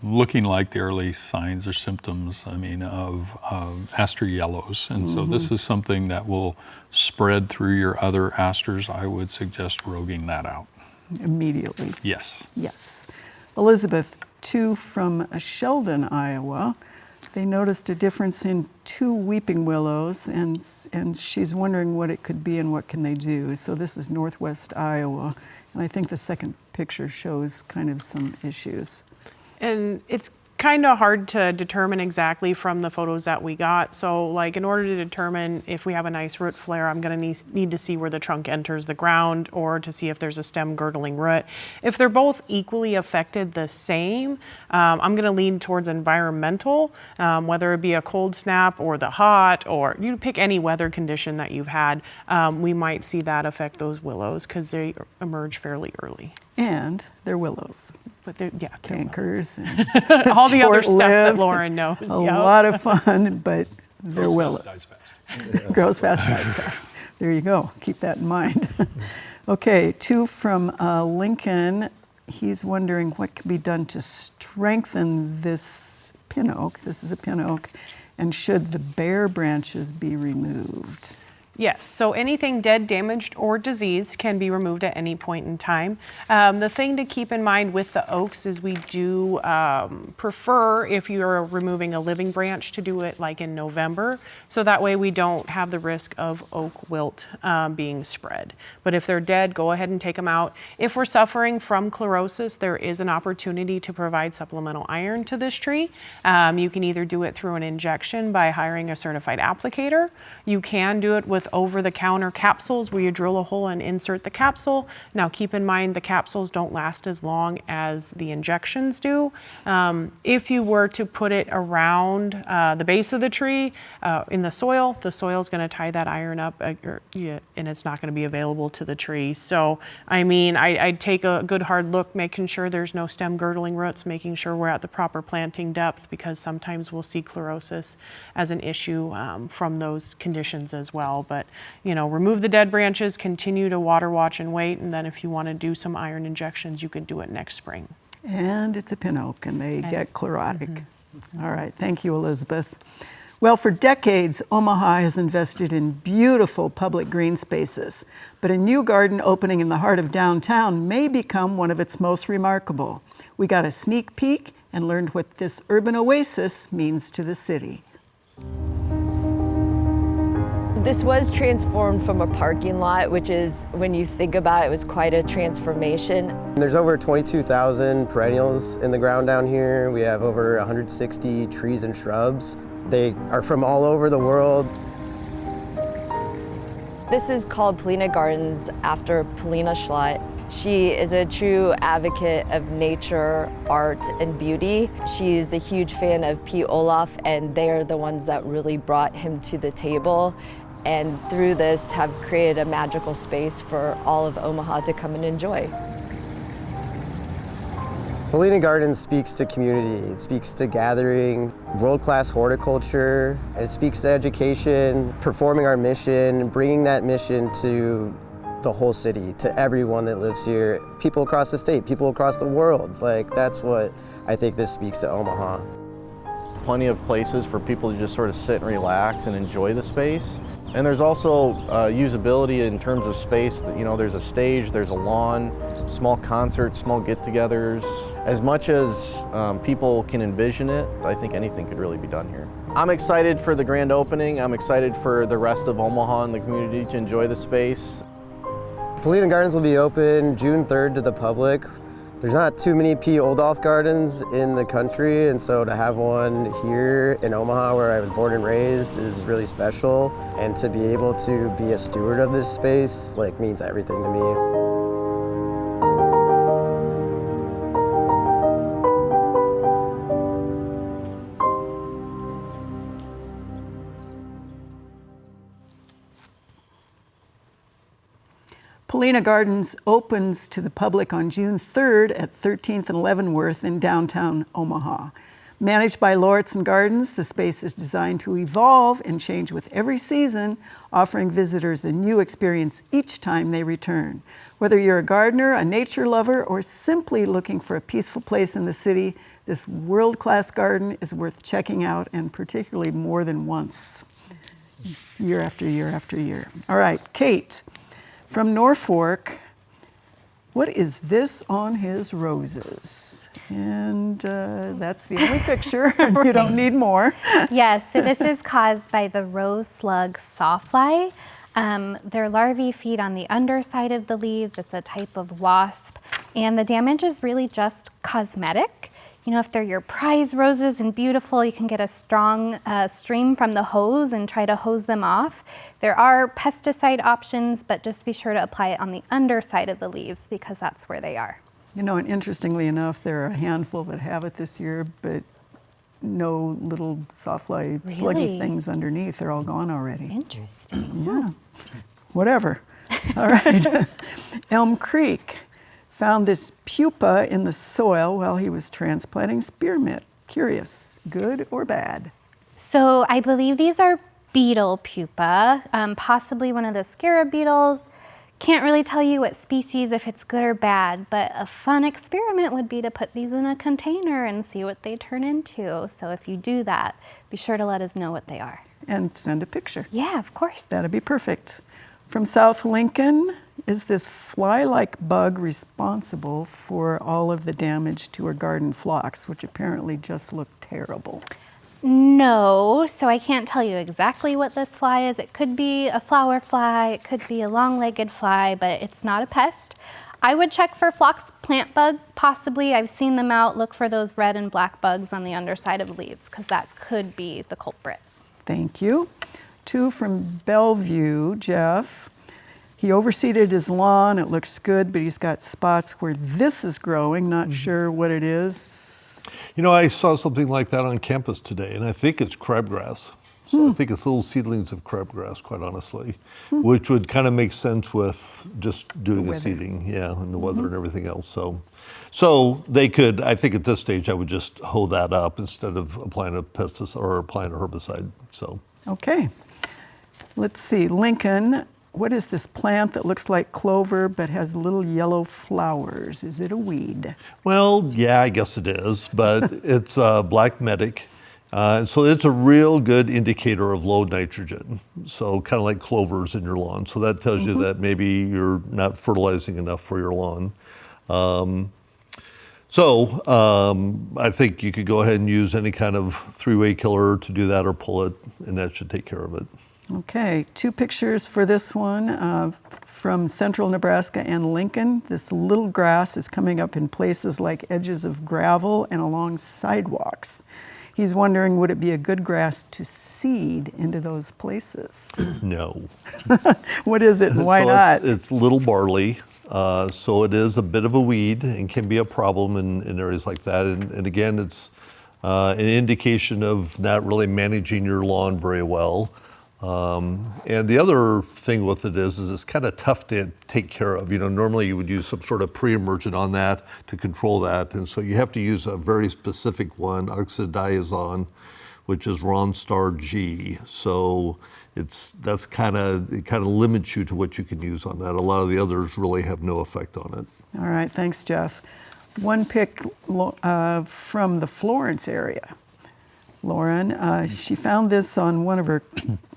[SPEAKER 5] looking like the early signs or symptoms, of aster yellows. And so this is something that will spread through your other asters. I would suggest roguing that out.
[SPEAKER 2] Immediately.
[SPEAKER 5] Yes.
[SPEAKER 2] Yes. Elizabeth, 2 from Sheldon, Iowa. They noticed a difference in 2 weeping willows, and she's wondering what it could be and what can they do. So this is northwest Iowa, and I think the second picture shows kind of some issues.
[SPEAKER 6] And it's kind of hard to determine exactly from the photos that we got. So like in order to determine if we have a nice root flare, I'm going to need to see where the trunk enters the ground or to see if there's a stem girdling root. If they're both equally affected the same, I'm going to lean towards environmental, whether it be a cold snap or the hot, or you pick any weather condition that you've had, we might see that affect those willows because they emerge fairly early.
[SPEAKER 2] And they're willows.
[SPEAKER 6] But they're,
[SPEAKER 2] cankers and
[SPEAKER 6] all the other stuff that
[SPEAKER 2] short-lived.
[SPEAKER 6] Lauren knows.
[SPEAKER 2] A lot of fun, but they're willows.
[SPEAKER 5] Dies fast.
[SPEAKER 2] Grows fast, dies fast. There you go. Keep that in mind. Okay, 2 from Lincoln. He's wondering what can be done to strengthen this pin oak. This is a pin oak. And should the bare branches be removed?
[SPEAKER 6] Yes, so anything dead, damaged, or diseased can be removed at any point in time. The thing to keep in mind with the oaks is we do prefer, if you're removing a living branch, to do it like in November, so that way we don't have the risk of oak wilt being spread. But if they're dead, go ahead and take them out. If we're suffering from chlorosis, there is an opportunity to provide supplemental iron to this tree. You can either do it through an injection by hiring a certified applicator. You can do it with over-the-counter capsules where you drill a hole and insert the capsule. Now keep in mind the capsules don't last as long as the injections do. If you were to put it around the base of the tree in the soil is going to tie that iron up and it's not going to be available to the tree. So I mean, I'd take a good hard look, making sure there's no stem girdling roots, making sure we're at the proper planting depth, because sometimes we'll see chlorosis as an issue from those conditions as well. But, you know, remove the dead branches, continue to water, watch, and wait. And then if you want to do some iron injections, you can do it next spring.
[SPEAKER 2] And it's a pin oak, and they get chlorotic. All right, thank you, Elizabeth. Well, for decades, Omaha has invested in beautiful public green spaces, but a new garden opening in the heart of downtown may become one of its most remarkable. We got a sneak peek and learned what this urban oasis means to the city.
[SPEAKER 13] This was transformed from a parking lot, which is, when you think about it, was quite a transformation.
[SPEAKER 14] There's over 22,000 perennials in the ground down here. We have over 160 trees and shrubs. They are from all over the world.
[SPEAKER 13] This is called Polina Gardens after Polina Schlott. She is a true advocate of nature, art, and beauty. She's a huge fan of P. Olaf, and they're the ones that really brought him to the table. And through this have created a magical space for all of Omaha to come and enjoy.
[SPEAKER 14] Polina Gardens speaks to community, it speaks to gathering, world-class horticulture, and it speaks to education, performing our mission, bringing that mission to the whole city, to everyone that lives here, people across the state, people across the world. Like, that's what I think this speaks to Omaha.
[SPEAKER 15] Plenty of places for people to just sort of sit and relax and enjoy the space. And there's also usability in terms of space. You know, there's a stage, there's a lawn, small concerts, small get-togethers. As much as people can envision it, I think anything could really be done here. I'm excited for the grand opening. I'm excited for the rest of Omaha and the community to enjoy the space.
[SPEAKER 14] Polina Gardens will be open June 3rd to the public. There's not too many P. Oldolf gardens in the country, and so to have one here in Omaha, where I was born and raised, is really special. And to be able to be a steward of this space, like, means everything to me.
[SPEAKER 2] Polina Gardens opens to the public on June 3rd at 13th and Leavenworth in downtown Omaha. Managed by Lauritsen Gardens, the space is designed to evolve and change with every season, offering visitors a new experience each time they return. Whether you're a gardener, a nature lover, or simply looking for a peaceful place in the city, this world-class garden is worth checking out, and particularly more than once, year after year after year. All right, Kate. From Norfolk, what is this on his roses? And that's the only picture, you don't need more.
[SPEAKER 3] Yes, so this is caused by the rose slug sawfly. Their larvae feed on the underside of the leaves. It's a type of wasp, and the damage is really just cosmetic. You know, if they're your prize roses and beautiful, you can get a strong stream from the hose and try to hose them off. There are pesticide options, but just be sure to apply it on the underside of the leaves because that's where they are.
[SPEAKER 2] You know, and interestingly enough, there are a handful that have it this year, but no little sawfly sluggy things underneath. They're all gone already.
[SPEAKER 3] Interesting.
[SPEAKER 2] Yeah, whatever. All right. Elm Creek found this pupa in the soil while he was transplanting spearmint. Curious, good or bad?
[SPEAKER 3] So I believe these are beetle pupa, possibly one of the scarab beetles. Can't really tell you what species, if it's good or bad, but a fun experiment would be to put these in a container and see what they turn into. So if you do that, be sure to let us know what they are.
[SPEAKER 2] And send a picture.
[SPEAKER 3] Yeah, of course.
[SPEAKER 2] That'd be perfect. From South Lincoln, is this fly-like bug responsible for all of the damage to our garden phlox, which apparently just look terrible?
[SPEAKER 3] No, so I can't tell you exactly what this fly is. It could be a flower fly, it could be a long-legged fly, but it's not a pest. I would check for phlox plant bug, possibly. I've seen them out. Look for those red and black bugs on the underside of leaves, because that could be the culprit.
[SPEAKER 2] Thank you. 2 from Bellevue, Jeff. He overseeded his lawn. It looks good, but he's got spots where this is growing. Not sure what it is.
[SPEAKER 4] You know, I saw something like that on campus today, and I think it's crabgrass. So I think it's little seedlings of crabgrass, quite honestly, which would kind of make sense with just doing a seeding, and the weather and everything else. So they could, I think at this stage, I would just hoe that up instead of applying a pesticide or applying a herbicide. So.
[SPEAKER 2] Okay. Let's see, Lincoln. What is this plant that looks like clover but has little yellow flowers? Is it a weed?
[SPEAKER 4] Well, yeah, I guess it is, but it's black medic. So it's a real good indicator of low nitrogen. So kind of like clovers in your lawn. So that tells you that maybe you're not fertilizing enough for your lawn. I think you could go ahead and use any kind of 3-way killer to do that or pull it, and that should take care of it.
[SPEAKER 2] Okay, 2 pictures for this one from central Nebraska and Lincoln. This little grass is coming up in places like edges of gravel and along sidewalks. He's wondering, would it be a good grass to seed into those places?
[SPEAKER 4] No.
[SPEAKER 2] What is it and why not?
[SPEAKER 4] It's little barley. So it is a bit of a weed and can be a problem in areas like that. And again, it's an indication of not really managing your lawn very well. And the other thing with it is it's kind of tough to take care of. You know, normally you would use some sort of pre-emergent on that to control that. And so you have to use a very specific one, oxadiazone, which is Ronstar G. So it kind of limits you to what you can use on that. A lot of the others really have no effect on it.
[SPEAKER 2] All right, thanks, Jeff. 1 pick from the Florence area. Lauren, she found this on one of her,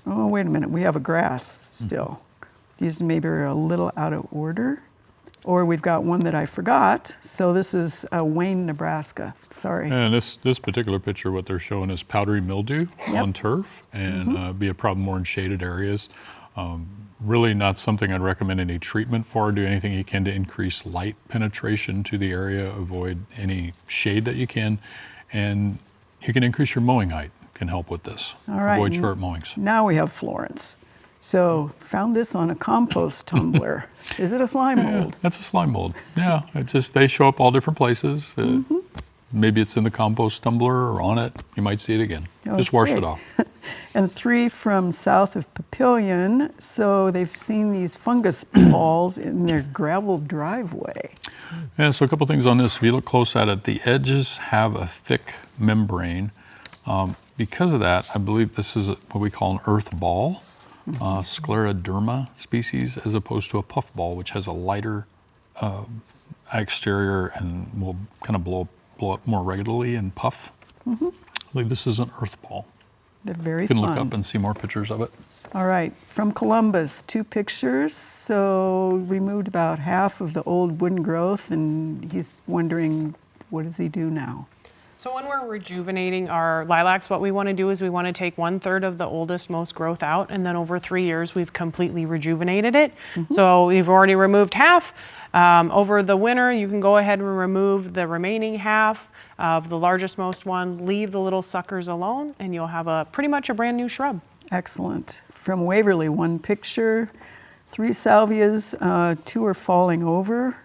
[SPEAKER 2] oh, wait a minute, we have a grass still. These maybe are a little out of order. Or we've got one that I forgot. So this is Wayne, Nebraska. Sorry.
[SPEAKER 5] And this particular picture, what they're showing is powdery mildew on turf, and be a problem more in shaded areas. Really not something I'd recommend any treatment for. Do anything you can to increase light penetration to the area, avoid any shade that you can, and you can increase your mowing height. Can help with this.
[SPEAKER 2] All right.
[SPEAKER 5] Avoid short mowings.
[SPEAKER 2] Now we have Florence. So found this on a compost tumbler. Is it a slime mold?
[SPEAKER 5] That's a slime mold. Yeah, they show up all different places. Maybe it's in the compost tumbler or on it. You might see it again.
[SPEAKER 2] Okay.
[SPEAKER 5] Just wash it off.
[SPEAKER 2] And 3 from south of Papillion. So they've seen these fungus balls in their gravel driveway.
[SPEAKER 5] Yeah, so a couple things on this. If you look close at it, the edges have a thick membrane. Because of that, I believe this is what we call an earth ball. Scleroderma species, as opposed to a puffball, which has a lighter exterior and will kind of blow up more regularly and puff. I believe this is an earth ball.
[SPEAKER 2] They're very
[SPEAKER 5] You can
[SPEAKER 2] fun.
[SPEAKER 5] look up and see more pictures of it.
[SPEAKER 2] All right, from Columbus, 2 pictures. So removed about half of the old wooden growth, and he's wondering, what does he do now?
[SPEAKER 6] So when we're rejuvenating our lilacs, what we want to do is we want to take 1/3 of the oldest, most growth out, and then over 3 years, we've completely rejuvenated it. So we've already removed half. Over the winter, you can go ahead and remove the remaining half of the largest, most one, leave the little suckers alone, and you'll have pretty much a brand new shrub.
[SPEAKER 2] Excellent. From Waverly, 1 picture, 3 salvias, 2 are falling over.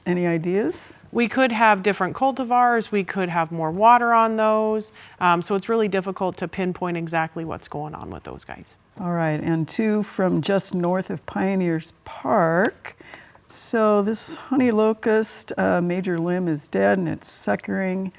[SPEAKER 2] Any ideas?
[SPEAKER 6] We could have different cultivars, we could have more water on those, so it's really difficult to pinpoint exactly what's going on with those guys.
[SPEAKER 2] All right, and 2 from just north of Pioneers Park. So this Honeylocust major limb is dead and it's suckering.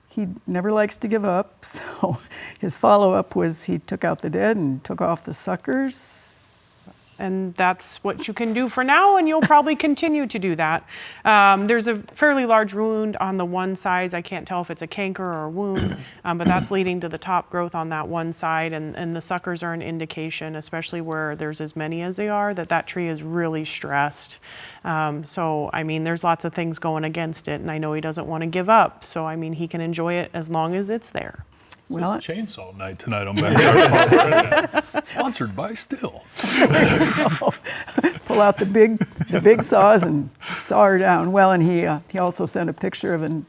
[SPEAKER 2] He never likes to give up, so his follow-up was he took out the dead and took off the suckers.
[SPEAKER 6] And that's what you can do for now, and you'll probably continue to do that. There's a fairly large wound on the one side. I can't tell if it's a canker or a wound, but that's leading to the top growth on that one side, and the suckers are an indication, especially where there's as many as they are, that tree is really stressed. So, I mean, there's lots of things going against it, and I know he doesn't want to give up, so, I mean, he can enjoy it as long as it's there.
[SPEAKER 5] Well, it's chainsaw night tonight on Backyard Farmer. Sponsored by Still.
[SPEAKER 2] Pull out the big saws and saw her down. Well, and he also sent a picture of a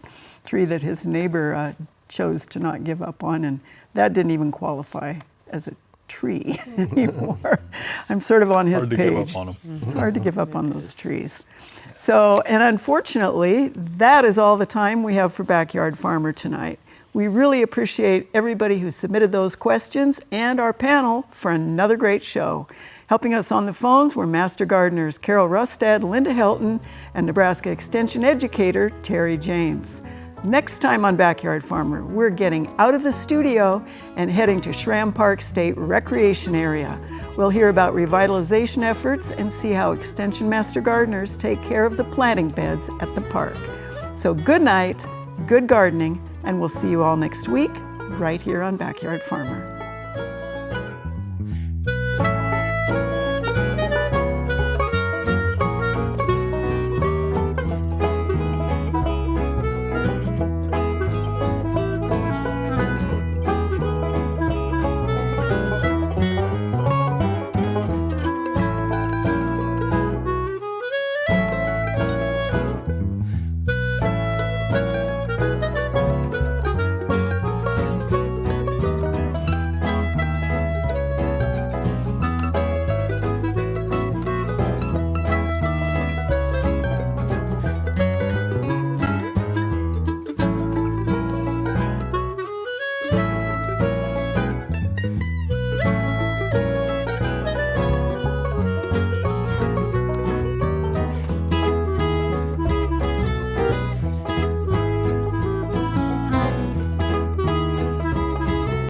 [SPEAKER 2] tree that his neighbor chose to not give up on, and that didn't even qualify as a tree anymore. I'm sort of on his
[SPEAKER 5] hard to
[SPEAKER 2] page.
[SPEAKER 5] Give up on them.
[SPEAKER 2] It's hard to give up on those trees. So, and unfortunately, that is all the time we have for Backyard Farmer tonight. We really appreciate everybody who submitted those questions and our panel for another great show. Helping us on the phones were Master Gardeners Carol Rustad, Linda Helton, and Nebraska Extension Educator Terry James. Next time on Backyard Farmer, we're getting out of the studio and heading to Schramm Park State Recreation Area. We'll hear about revitalization efforts and see how Extension Master Gardeners take care of the planting beds at the park. So good night, good gardening, and we'll see you all next week right here on Backyard Farmer.